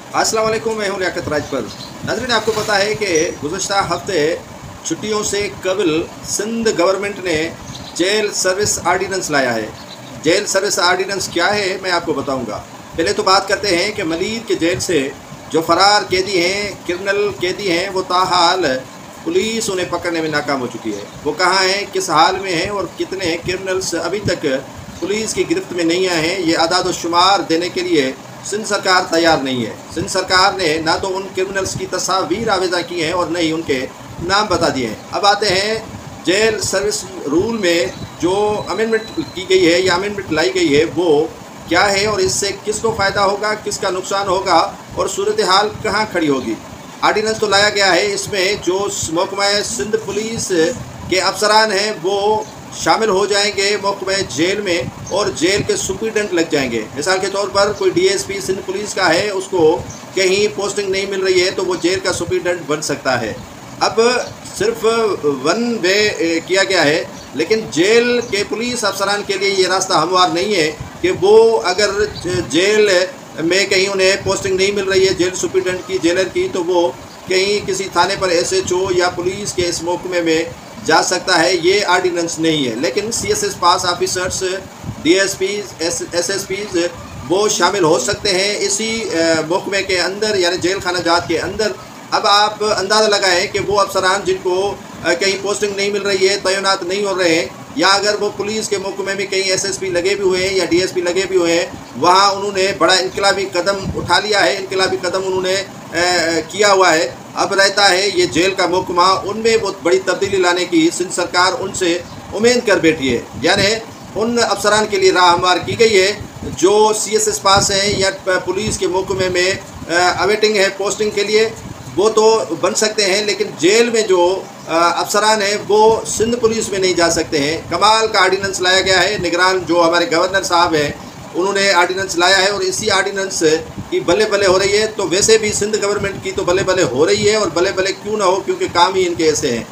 अस्सलाम वालेकुम, मैं हूँ लियाकत राजपर। नाज़रीन, आपको पता है कि गुज़श्ता हफ्ते छुट्टियों से कबल सिंध गवर्नमेंट ने जेल सर्विस आर्डीनेंस लाया है। जेल सर्विस आर्डीनेंस क्या है मैं आपको बताऊंगा। पहले तो बात करते हैं कि मलीद के जेल से जो फ़रार कैदी हैं, क्रिमिनल कैदी हैं, वो ताहाल पुलिस उन्हें पकड़ने में नाकाम हो चुकी है। वो कहाँ हैं, किस हाल में हैं और कितने क्रिमिनल्स अभी तक पुलिस की गिरफ्त में नहीं आए हैं, ये आदाद व शुमार देने के लिए सिंध सरकार तैयार नहीं है। सिंध सरकार ने ना तो उन क्रिमिनल्स की तस्वीर आवेज़ा की हैं और न ही उनके नाम बता दिए हैं। अब आते हैं जेल सर्विस रूल में जो अमेंडमेंट की गई है या अमेंडमेंट लाई गई है वो क्या है और इससे किसको फ़ायदा होगा, किसका नुकसान होगा और सूरत हाल कहाँ खड़ी होगी। आर्डीनेंस तो लाया गया है, इसमें जो महकमा सिंध पुलिस के अफसरान हैं वो शामिल हो जाएंगे महकमा जेल में और जेल के सुपरिटेंडेंट लग जाएंगे। मिसाल के तौर पर कोई डीएसपी सिंध पुलिस का है, उसको कहीं पोस्टिंग नहीं मिल रही है तो वो जेल का सुपरिटेंडेंट बन सकता है। अब सिर्फ वन वे किया गया है, लेकिन जेल के पुलिस अफसरान के लिए ये रास्ता हमवार नहीं है कि वो अगर जेल में कहीं उन्हें पोस्टिंग नहीं मिल रही है जेल सुपरिटेंडेंट की, जेलर की, तो वो कहीं किसी थाने पर एसएचओ या पुलिस के इस महकमे में जा सकता है। ये आर्डीनेंस नहीं है, लेकिन सीएसएस पास ऑफिसर्स, डीएसपीज, एसएसपीज वो शामिल हो सकते हैं इसी महकमे के अंदर, यानी जेल खाना जात के अंदर। अब आप अंदाज़ा लगाएं कि वो अफसरान जिनको कहीं पोस्टिंग नहीं मिल रही है, तैनात नहीं हो रहे हैं, या अगर वो पुलिस के महकमे में कहीं एसएसपी लगे भी हुए हैं या डीएसपी लगे भी हुए हैं, वहाँ उन्होंने बड़ा इनकलाबी कदम उठा लिया है, इनकलाबी कदम उन्होंने किया हुआ है। अब रहता है ये जेल का महकमा, उनमें बहुत बड़ी तब्दीली लाने की सिंध सरकार उनसे उम्मीद कर बैठी है। यानी उन अफसरान के लिए राह हमवार की गई है जो सीएसएस पास हैं या पुलिस के महकमे में अवेटिंग है पोस्टिंग के लिए, वो तो बन सकते हैं, लेकिन जेल में जो अफसरान हैं वो सिंध पुलिस में नहीं जा सकते हैं। कमाल का आर्डीनेंस लाया गया है। निगरान जो हमारे गवर्नर साहब हैं उन्होंने आर्डीनेंस लाया है और इसी आर्डीनेंस की बल्ले बल्ले हो रही है। तो वैसे भी सिंध गवर्नमेंट की तो बल्ले बल्ले हो रही है, और बल्ले बल्ले क्यों ना हो, क्योंकि काम ही इनके ऐसे हैं।